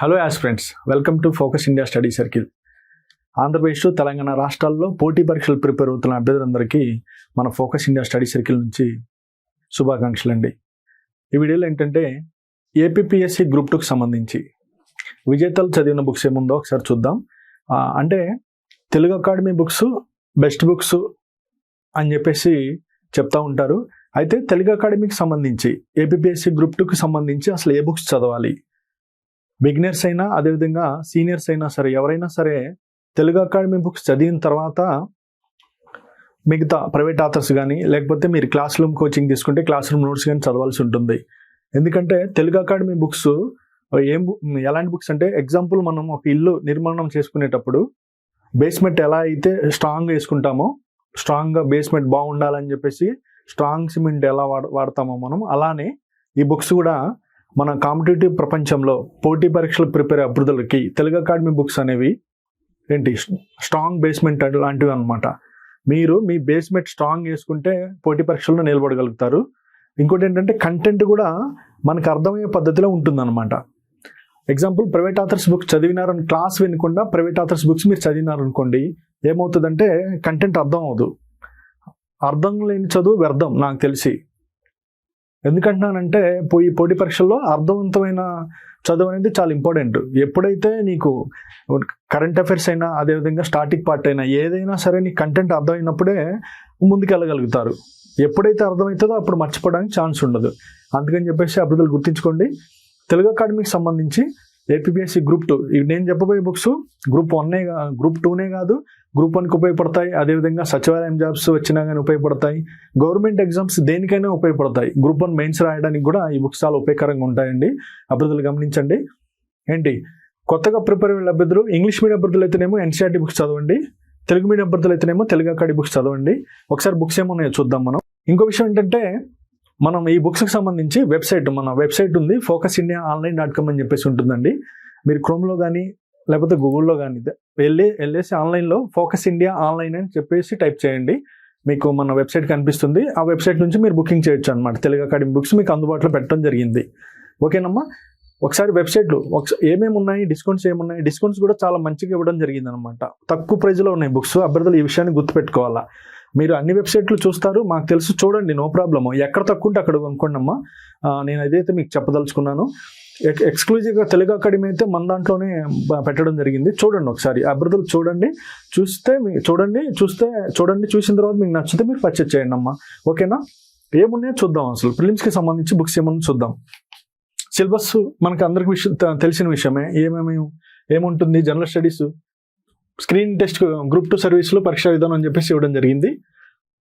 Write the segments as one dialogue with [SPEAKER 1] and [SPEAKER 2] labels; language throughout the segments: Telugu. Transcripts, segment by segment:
[SPEAKER 1] Hello aspirants, welcome to focus India study circle. Andhra Pradesh Telangana రాష్ట్రాల్లో పోటీ పరీక్షలు ప్రిపేర్ అవుతున్న అభ్యర్థులందరికీ మన ఫోకస్ ఇండియా స్టడీ సర్కిల్ నుంచి శుభాకాంక్షలు అండి. ఈ వీడియోలో ఏంటంటే ఏపీపీఎస్సీ గ్రూప్ 2కి సంబంధించి విజేతలు చదివిన బుక్స్ ఏముందో ఒకసారి చూద్దాం. అంటే Telugu academy books best books అని చెప్పేసి చెప్తా ఉంటారు. అయితే తెలుగు అకాడమీకి సంబంధించి ఏపీపీఎస్సీ గ్రూప్ 2కి సంబంధించి అసలు ఏ బుక్స్ చదవాలి, బిగినర్స్ అయినా అదేవిధంగా సీనియర్స్ అయినా సరే ఎవరైనా సరే తెలుగు అకాడమీ బుక్స్ చదివిన తర్వాత మిగతా ప్రైవేట్ ఆథర్స్ కానీ లేకపోతే మీరు క్లాస్ రూమ్ కోచింగ్ తీసుకుంటే క్లాస్ రూమ్ నోట్స్ కానీ చదవాల్సి ఉంటుంది. ఎందుకంటే తెలుగు అకాడమీ బుక్స్ ఎలాంటి బుక్స్ అంటే, ఎగ్జాంపుల్ మనం ఒక ఇల్లు నిర్మాణం చేసుకునేటప్పుడు బేస్మెంట్ ఎలా అయితే స్ట్రాంగ్ వేసుకుంటామో, స్ట్రాంగ్గా బేస్మెంట్ బాగుండాలని చెప్పేసి స్ట్రాంగ్ సిమెంట్ ఎలా వాడతామో మనం, అలానే ఈ బుక్స్ కూడా మన కాంపిటేటివ్ ప్రపంచంలో పోటీ పరీక్షలు ప్రిపేర్ అభ్యర్థులకి తెలుగు అకాడమీ బుక్స్ అనేవి ఏంటి స్ట్రాంగ్ బేస్మెంట్ లాంటివి అనమాట. మీరు మీ బేస్మెంట్ స్ట్రాంగ్ వేసుకుంటే పోటీ పరీక్షల్లో నిలబడగలుగుతారు. ఇంకోటి ఏంటంటే కంటెంట్ కూడా మనకు అర్థమయ్యే పద్ధతిలో ఉంటుందన్నమాట. ఎగ్జాంపుల్ ప్రైవేట్ ఆథర్స్ బుక్స్ చదివినారని క్లాస్ వినకుండా ప్రైవేట్ ఆథర్స్ బుక్స్ మీరు చదివినారనుకోండి, ఏమవుతుందంటే కంటెంట్ అర్థం అవ్వదు. అర్థం లేని చదువు వ్యర్థం నాకు తెలిసి. ఎందుకంటున్నానంటే ఈ పోటీ పరీక్షల్లో అర్థవంతమైన చదువు అనేది చాలా ఇంపార్టెంట్. ఎప్పుడైతే నీకు కరెంట్ అఫైర్స్ అయినా అదేవిధంగా స్టాటిక్ పార్ట్ అయినా ఏదైనా సరే నీ కంటెంట్ అర్థమైనప్పుడే ముందుకు వెళ్ళగలుగుతారు. ఎప్పుడైతే అర్థమవుతుందో అప్పుడు మర్చిపోవడానికి ఛాన్స్ ఉండదు. అందుకని చెప్పేసి అభ్యర్థులు గుర్తుంచుకోండి, తెలుగు అకాడమీకి సంబంధించి ఏపీపీఎస్సీ గ్రూప్ 2 నేను చెప్పబోయే బుక్స్ గ్రూప్ 1 గ్రూప్ 2 కాదు, గ్రూప్ 1కి ఉపయోగపడతాయి. అదేవిధంగా సచివాలయం జాబ్స్ వచ్చినా కానీ ఉపయోగపడతాయి. గవర్నమెంట్ ఎగ్జామ్స్ దేనికైనా ఉపయోగపడతాయి. గ్రూప్ 1 మెయిన్స్ రాయడానికి కూడా ఈ బుక్స్ చాలా ఉపయోగకరంగా ఉంటాయండి. అభ్యర్థులు గమనించండి. ఏంటి కొత్తగా ప్రిపేర్ అయ్యే అభ్యర్థులు, ఇంగ్లీష్ మీడియం అభ్యర్థులు అయితేనేమో ఎన్సీఆర్టీ బుక్స్ చదవండి, తెలుగు మీడియం అభ్యర్థులు అయితేనేమో తెలుగు అకాడమీ బుక్స్ చదవండి. ఒకసారి బుక్స్ ఏమన్నాయో చూద్దాం మనం. ఇంకో విషయం ఏంటంటే, మనం ఈ బుక్స్కి సంబంధించి మన వెబ్సైట్ ఉంది, focusindiaonline.com అని చెప్పేసి ఉంటుందండి. మీరు క్రోమ్లో కానీ లేకపోతే గూగుల్లో కానీ వెళ్ళేసి ఆన్లైన్లో ఫోకస్ ఇండియా ఆన్లైన్ అని చెప్పేసి టైప్ చేయండి, మీకు మన వెబ్సైట్ కనిపిస్తుంది. ఆ వెబ్సైట్ నుంచి మీరు బుకింగ్ చేయొచ్చు అనమాట. తెలుగు అకాడమీ బుక్స్ మీకు అందుబాటులో పెట్టడం జరిగింది. ఓకేనమ్మా. ఒకసారి వెబ్సైట్లో ఏమేమి ఉన్నాయి, డిస్కౌంట్స్ ఏమున్నాయి, డిస్కౌంట్స్ కూడా చాలా మంచిగా ఇవ్వడం జరిగింది అనమాట. తక్కువ ప్రైజ్లో ఉన్నాయి బుక్స్. అభ్యర్థులు ఈ విషయాన్ని గుర్తుపెట్టుకోవాలా. మీరు అన్ని వెబ్సైట్లు చూస్తారు, మాకు తెలుసు, చూడండి, నో ప్రాబ్లమ్. ఎక్కడ తక్కువ ఉంటే అక్కడ కొనుక్కోండి అమ్మా. నేను అదైతే మీకు చెప్పదలుచుకున్నాను. ఎక్స్క్లూజివ్గా తెలుగు అకాడమీ అయితే మన దాంట్లోనే పెట్టడం జరిగింది. చూడండి ఒకసారి, అభ్యర్థులు చూడండి, చూసిన తర్వాత మీకు నచ్చితే మీరు పర్చేజ్ చేయండి అమ్మా. ఓకేనా. ఏమున్నాయో చూద్దాం. అసలు ప్రిలిమ్స్కి సంబంధించి బుక్స్ ఏమన్నా చూద్దాం. సిలబస్ మనకు అందరికి తెలిసిన విషయమే. ఏముంటుంది, general studies, screening test group 2 సర్వీస్లో పరీక్షా విధానం అని చెప్పేసి ఇవ్వడం జరిగింది.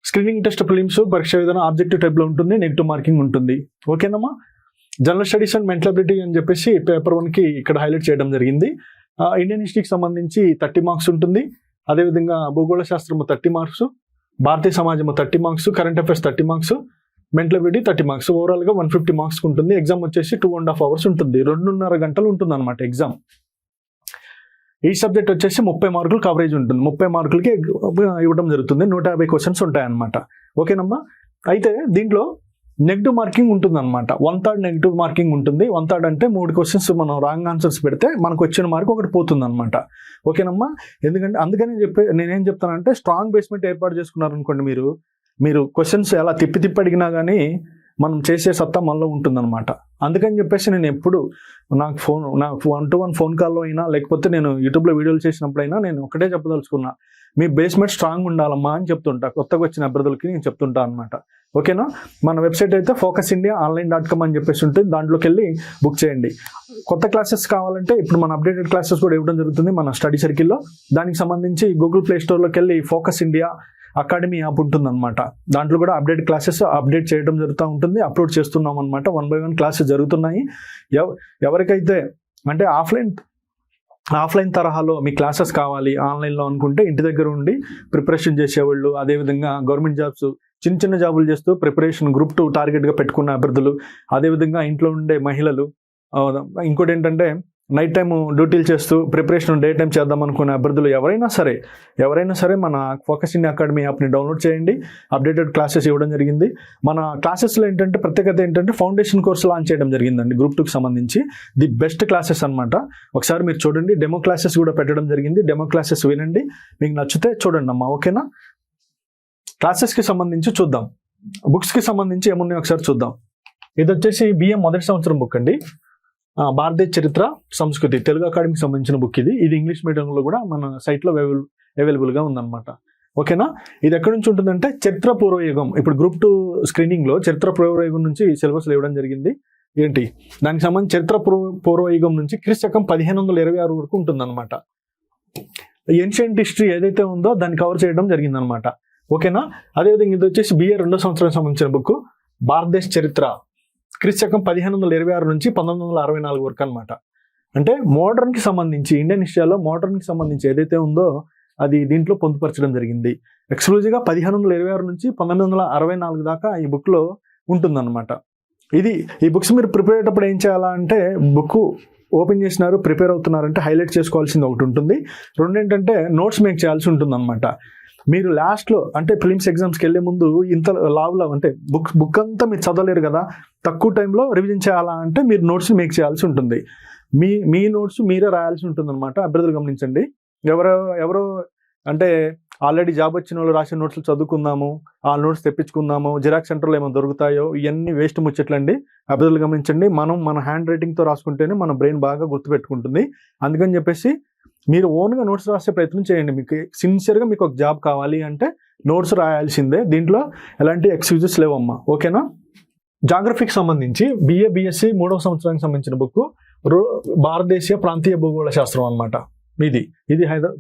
[SPEAKER 1] స్క్రీనింగ్ టెస్ట్ ప్రిలిమ్స్ పరీక్షా విధానం ఆబ్జెక్టివ్ టైప్లో ఉంటుంది, నెగిటివ్ మార్కింగ్ ఉంటుంది. ఓకేనమ్మా. General studies and mental ability అని చెప్పేసి పేపర్ 1కి ఇక్కడ హైలైట్ చేయడం జరిగింది. ఇండియన్ హిస్టరీకి సంబంధించి 30 మార్క్స్ ఉంటుంది. అదేవిధంగా భూగోళ శాస్త్రము 30 మార్క్స్, భారతీయ సమాజము 30 marks, current affairs 30 marks, mental ability 30 marks. ఓవరాల్గా 150 మార్క్స్ ఉంటుంది. ఎగ్జామ్ వచ్చేసి 2.5 hours ఉంటుంది, 2.5 గంటలు ఉంటుంది అనమాట ఎగ్జామ్. ఈ సబ్జెక్ట్ వచ్చేసి 30 మార్కులు కవరేజ్ ఉంటుంది. 30 మార్కులకి ఇవ్వడం జరుగుతుంది. 150 క్వశ్చన్స్ ఉంటాయన్నమాట. ఓకేనమ్మా. అయితే దీంట్లో నెగిటివ్ మార్కింగ్ ఉంటుంది అనమాట. 1/3 నెగిటివ్ మార్కింగ్ ఉంటుంది. 1/3 అంటే 3 క్వశ్చన్స్ మనం రాంగ్ ఆన్సర్స్ పెడితే మనకు వచ్చిన మార్క్ ఒకటి పోతుంది అనమాట. ఓకేనమ్మా. ఎందుకంటే అందుకని నేనేం చెప్తానంటే, స్ట్రాంగ్ బేస్మెంట్ ఏర్పాటు చేసుకున్నారనుకోండి, మీరు క్వశ్చన్స్ ఎలా తిప్పి అడిగినా కానీ మనం చేసే సత్తా మనలో ఉంటుందన్నమాట. అందుకని చెప్పేసి నేను ఎప్పుడు నాకు 1-to-1 ఫోన్ కాల్లో అయినా లేకపోతే నేను యూట్యూబ్లో వీడియోలు చేసినప్పుడైనా నేను ఒకటే చెప్పదలుచుకున్నా, మీ బేస్మెంట్ స్ట్రాంగ్ ఉండాలమ్మా అని చెప్తుంటా. కొత్తగా వచ్చిన అభ్యర్థులకి నేను చెప్తుంటా అనమాట. ఓకేనా. మన వెబ్సైట్ అయితే focusindiaonline.com అని చెప్పేసి ఉంటుంది. దాంట్లోకి వెళ్ళి బుక్ చేయండి. కొత్త క్లాసెస్ కావాలంటే ఇప్పుడు మన అప్డేటెడ్ క్లాసెస్ కూడా ఇవ్వడం జరుగుతుంది మన స్టడీ సర్కిల్లో. దానికి సంబంధించి గూగుల్ ప్లే స్టోర్లోకి వెళ్ళి ఫోకస్ ఇండియా అకాడమీ యాప్ ఉంటుందన్నమాట. దాంట్లో కూడా అప్డేట్ క్లాసెస్ అప్డేట్ చేయడం జరుగుతూ ఉంటుంది, అప్లోడ్ చేస్తున్నాం అనమాట. 1 by 1 క్లాసెస్ జరుగుతున్నాయి. ఎవరికైతే అంటే ఆఫ్లైన్ తరహాలో మీ క్లాసెస్ కావాలి ఆన్లైన్లో అనుకుంటే, ఇంటి దగ్గర ఉండి ప్రిపరేషన్ చేసేవాళ్ళు, అదేవిధంగా గవర్నమెంట్ జాబ్స్ చిన్న జాబులు చేస్తూ ప్రిపరేషన్ గ్రూప్ 2 టార్గెట్గా పెట్టుకున్న అభ్యర్థులు, అదేవిధంగా ఇంట్లో ఉండే మహిళలు, ఇంకోటి ఏంటంటే నైట్ టైం డ్యూటీలు చేస్తూ ప్రిపరేషన్ డే టైం చేద్దాం అనుకునే అభ్యర్థులు ఎవరైనా సరే మన ఫోకస్ ఇండియా అకాడమీ యాప్ని డౌన్లోడ్ చేయండి. అప్డేటెడ్ క్లాసెస్ ఇవ్వడం జరిగింది. మన క్లాసెస్లో ఏంటంటే ప్రత్యేకత ఏంటంటే ఫౌండేషన్ కోర్స్ లాంచ్ చేయడం జరిగిందండి గ్రూప్ 2కి సంబంధించి. ది బెస్ట్ క్లాసెస్ అనమాట. ఒకసారి మీరు చూడండి. డెమో క్లాసెస్ కూడా పెట్టడం జరిగింది. డెమో క్లాసెస్ వినండి, మీకు నచ్చితే చూడండి అమ్మా. ఓకేనా? క్లాసెస్కి సంబంధించి చూద్దాం. బుక్స్కి సంబంధించి ఏమున్నాయో ఒకసారి చూద్దాం. ఇది వచ్చేసి బిఏ మొదటి సంవత్సరం బుక్ అండి. భారతదేశ చరిత్ర సంస్కృతి తెలుగు అకాడమీకి సంబంధించిన బుక్ ఇది. ఇది ఇంగ్లీష్ మీడియంలో కూడా మన సైట్లో అవైలబుల్గా ఉందన్నమాట. ఓకేనా? ఇది ఎక్కడి నుంచి ఉంటుందంటే చరిత్ర పూర్వయుగం. ఇప్పుడు గ్రూప్ 2 స్క్రీనింగ్లో చరిత్ర పూర్వయుగం నుంచి సిలబస్ ఇవ్వడం జరిగింది. ఏంటి దానికి సంబంధించి చరిత్ర పూర్వయుగం నుంచి క్రీస్తకం 1526 వరకు ఉంటుందన్నమాట. ఏన్షియంట్ హిస్టరీ ఏదైతే ఉందో దాన్ని కవర్ చేయడం జరిగిందనమాట. ఓకేనా? అదేవిధంగా ఇది వచ్చేసి బిఏ 2వ సంవత్సరం సంబంధించిన బుక్ భారతదేశ చరిత్ర క్రీస్తకం 1526 నుంచి 1964 వరకు అనమాట. అంటే మోడర్న్కి సంబంధించి ఇండియన్ హిస్టరీలో మోడర్న్కి సంబంధించి ఏదైతే ఉందో అది దీంట్లో పొందుపరచడం జరిగింది. ఎక్స్క్లూజివ్గా 1526 నుంచి 1964 దాకా ఈ బుక్లో ఉంటుందన్నమాట. ఈ బుక్స్ మీరు ప్రిపేర్ అయ్యేటప్పుడు ఏం చేయాలా అంటే బుక్ ఓపెన్ చేసినారు, ప్రిపేర్ అవుతున్నారంటే హైలైట్ చేసుకోవాల్సింది ఒకటి ఉంటుంది. రెండు ఏంటంటే నోట్స్ మేక్ చేయాల్సి ఉంటుంది అనమాట. మీరు లాస్ట్లో అంటే ప్రిలిమ్స్ ఎగ్జామ్స్కి వెళ్ళే ముందు ఇంత లావులో అంటే బుక్ అంతా మీరు చదవలేరు కదా, తక్కువ టైంలో రివిజన్ చేయాలా అంటే మీరు నోట్స్ మేక్ చేయాల్సి ఉంటుంది. మీ నోట్స్ మీరే రాయాల్సి ఉంటుంది అనమాట. అభ్యర్థులు గమనించండి. ఎవరో అంటే ఆల్రెడీ జాబ్ వచ్చిన వాళ్ళు రాసిన నోట్స్లు చదువుకుందాము, ఆ నోట్స్ తెప్పించుకుందాము, జిరాక్స్ సెంటర్లో ఏమైనా దొరుకుతాయో ఇవన్నీ వేస్ట్ ముచ్చట్లండి. అభ్యర్థులు గమనించండి. మన హ్యాండ్ రైటింగ్తో రాసుకుంటేనే మన బ్రెయిన్ బాగా గుర్తుపెట్టుకుంటుంది. అందుకని చెప్పేసి మీరు ఓన్గా నోట్స్ రాసే ప్రయత్నం చేయండి. మీకు సిన్సియర్గా మీకు ఒక జాబ్ కావాలి అంటే నోట్స్ రాయాల్సిందే. దీంట్లో ఎలాంటి ఎక్స్క్యూజెస్ లేవమ్మా. ఓకేనా? జాగ్రఫీకి సంబంధించి బిఎస్సి 3వ సంవత్సరానికి సంబంధించిన బుక్ భారతదేశీయ ప్రాంతీయ భూగోళ శాస్త్రం అనమాట. ఇది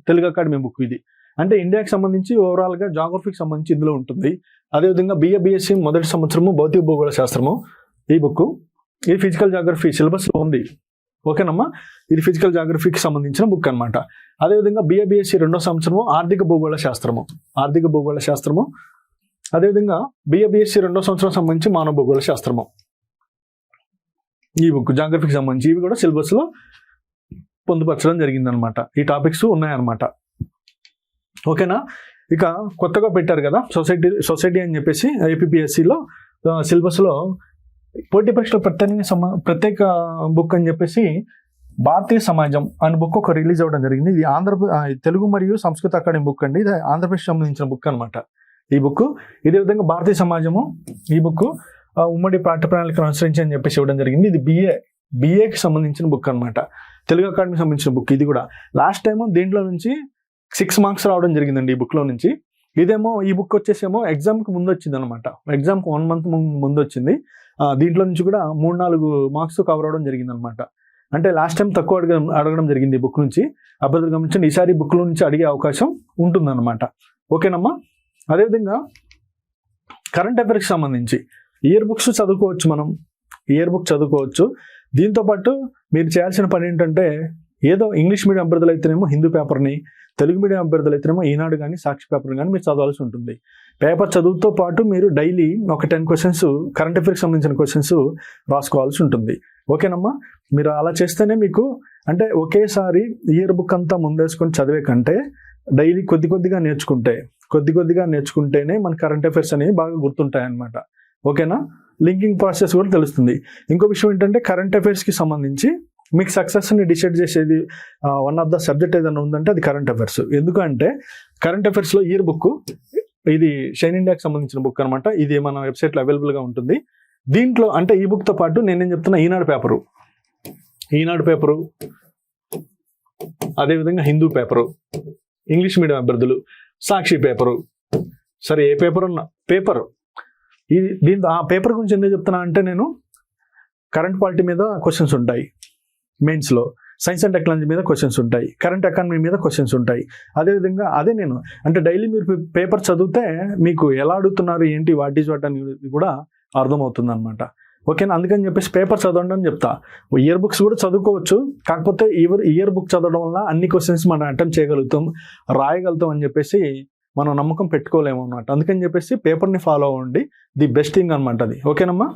[SPEAKER 1] తెలుగు అకాడమీ బుక్. ఇది అంటే ఇండియాకి సంబంధించి ఓవరాల్గా జాగ్రఫీకి సంబంధించి ఇందులో ఉంటుంది. అదేవిధంగా బిఎస్సి మొదటి సంవత్సరము భౌతిక భూగోళ శాస్త్రము ఈ బుక్. ఇది ఫిజికల్ జాగ్రఫీ సిలబస్లో ఉంది. ఓకేనమ్మా? ఇది ఫిజికల్ జాగ్రఫీకి సంబంధించిన బుక్ అనమాట. అదేవిధంగా బిఎస్సి 2వ సంవత్సరము ఆర్థిక భూగోళ శాస్త్రము. అదేవిధంగా బిఎస్సి 2వ సంవత్సరం సంబంధించి మానవ భూగోళ శాస్త్రము. ఈ బుక్ జాగ్రఫీకి సంబంధించి ఇవి కూడా సిలబస్లో పొందుపరచడం జరిగిందనమాట. ఈ టాపిక్స్ ఉన్నాయన్నమాట. ఓకేనా? ఇక కొత్తగా పెట్టారు కదా సొసైటీ అని చెప్పేసి ఏపీఎస్సిలో సిలబస్లో పోటీ పరీక్షల ప్రత్యేక బుక్ అని చెప్పేసి భారతీయ సమాజం అనే బుక్ ఒక రిలీజ్ అవ్వడం జరిగింది. ఇది తెలుగు మరియు సంస్కృత అకాడమీ బుక్ అండి. ఇది ఆంధ్రప్రదేశ్ సంబంధించిన బుక్ అనమాట ఈ బుక్. ఇదే విధంగా భారతీయ సమాజము ఈ బుక్ ఉమ్మడి పాఠ్య ప్రణాళికను అనుసరించి అని చెప్పేసి ఇవ్వడం జరిగింది. ఇది బిఏకి సంబంధించిన బుక్ అనమాట. తెలుగు అకాడమీకి సంబంధించిన బుక్. ఇది కూడా లాస్ట్ టైం దీంట్లో నుంచి 6 మార్క్స్ రావడం జరిగిందండి ఈ బుక్లో నుంచి. ఇదేమో ఈ బుక్ వచ్చేసేమో ఎగ్జామ్కి ముందు వచ్చింది అనమాట. ఎగ్జామ్కి 1 మంత్ ముందు వచ్చింది. దీంట్లో నుంచి కూడా 3-4 మార్క్స్ కవర్ అవడం జరిగింది అనమాట. అంటే లాస్ట్ టైం తక్కువ అడగడం జరిగింది ఈ బుక్ నుంచి. అభ్యర్థులు గమనించండి, ఈసారి బుక్లో నుంచి అడిగే అవకాశం ఉంటుందన్నమాట. ఓకేనమ్మా? అదేవిధంగా కరెంట్ అఫైర్స్కి సంబంధించి ఇయర్ బుక్స్ చదువుకోవచ్చు. మనం ఇయర్ బుక్ చదువుకోవచ్చు. దీంతోపాటు మీరు చేయాల్సిన పని ఏంటంటే ఏదో ఇంగ్లీష్ మీడియం అభ్యర్థులు అయితేనేమో హిందూ పేపర్ని, తెలుగు మీడియం అభ్యర్థులు అయితేనేమో ఈనాడు కానీ సాక్షి పేపర్ కానీ మీరు చదవాల్సి ఉంటుంది. పేపర్ చదువుతో పాటు మీరు డైలీ ఒక 10 క్వశ్చన్స్ కరెంట్ అఫైర్స్కి సంబంధించిన క్వశ్చన్స్ రాసుకోవాల్సి ఉంటుంది. ఓకేనమ్మా? మీరు అలా చేస్తేనే మీకు అంటే ఒకేసారి ఇయర్ బుక్ అంతా ముందేసుకొని చదివే కంటే డైలీ కొద్ది కొద్దిగా నేర్చుకుంటేనే మన కరెంట్ అఫైర్స్ అనేవి బాగా గుర్తుంటాయి అన్నమాట. ఓకేనా? లింకింగ్ ప్రాసెస్ కూడా తెలుస్తుంది. ఇంకో విషయం ఏంటంటే కరెంట్ అఫైర్స్కి సంబంధించి మీకు సక్సెస్ని డిసైడ్ చేసేది వన్ ఆఫ్ ద సబ్జెక్ట్ ఏదైనా ఉందంటే అది కరెంట్ అఫైర్స్. ఎందుకంటే కరెంట్ అఫైర్స్లో ఇయర్ బుక్ ఇది షైన్ ఇండియాకి సంబంధించిన బుక్ అనమాట. ఇది మన వెబ్సైట్లో అవైలబుల్గా ఉంటుంది. దీంట్లో అంటే ఈ బుక్తో పాటు నేనేం చెప్తున్నా, ఈనాడు పేపరు అదేవిధంగా హిందూ పేపరు, ఇంగ్లీష్ మీడియం అభ్యర్థులు సాక్షి పేపరు, సరే ఏ పేపర్ ఉన్నా పేపర్ దీంతో ఆ పేపర్ గురించి ఎందుకు చెప్తున్నా అంటే నేను కరెంట్ పాలిటీ మీద క్వశ్చన్స్ ఉంటాయి మెయిన్స్లో, సైన్స్ అండ్ టెక్నాలజీ మీద క్వశ్చన్స్ ఉంటాయి, కరెంట్ ఎకానమీ మీద క్వశ్చన్స్ ఉంటాయి. అదేవిధంగా నేను అంటే డైలీ మీరు పేపర్ చదివితే మీకు ఎలా అడుగుతున్నారు ఏంటి వాట్ ఈజ్ వాట్ అనేది కూడా అర్థమవుతుంది అనమాట. ఓకేనా? అందుకని చెప్పేసి పేపర్ చదవండి అని చెప్తా. ఇయర్ బుక్స్ కూడా చదువుకోవచ్చు. కాకపోతే ఇయర్ బుక్ చదవడం వల్ల అన్ని క్వశ్చన్స్ మనం అటెంప్ట్ చేయగలుగుతాం, రాయగలుగుతాం అని చెప్పేసి మనం నమ్మకం పెట్టుకోలేము అనమాట. అందుకని చెప్పేసి పేపర్ని ఫాలో అవ్వండి. ది బెస్ట్ థింగ్ అనమాట అది. ఓకేనమ్మా?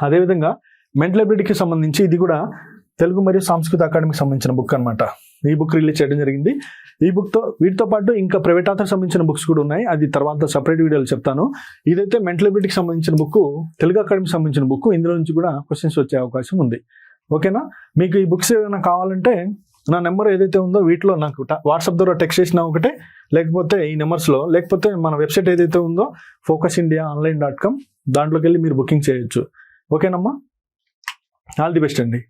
[SPEAKER 1] అదేవిధంగా మెంటల్ ఎబిలిటీకి సంబంధించి ఇది కూడా తెలుగు మరియు సంస్కృత అకాడమీకి సంబంధించిన బుక్ అనమాట. ఈ బుక్ రిలీజ్ చేయడం జరిగింది. ఈ బుక్తో వీటితో పాటు ఇంకా ప్రైవేట్ ఆథర్ సంబంధించిన బుక్స్ కూడా ఉన్నాయి. అది తర్వాత సపరేట్ వీడియోలు చెప్తాను. ఇదైతే మెంటల్ ఎబిలిటీకి సంబంధించిన బుక్, తెలుగు అకాడమీకి సంబంధించిన బుక్. ఇందులో నుంచి కూడా క్వశ్చన్స్ వచ్చే అవకాశం ఉంది. ఓకేనా? మీకు ఈ బుక్స్ ఏమైనా కావాలంటే నా నెంబర్ ఏదైతే ఉందో వీటిలో నాకు వాట్సాప్ ద్వారా టెక్స్ట్ చేసినా ఒకటే, లేకపోతే ఈ నెంబర్స్లో, లేకపోతే మన వెబ్సైట్ ఏదైతే ఉందో focusindiaonline.com దాంట్లోకి వెళ్ళి మీరు బుకింగ్ చేయొచ్చు. ఓకేనమ్మా? ఆల్ ది బెస్ట్ అండి.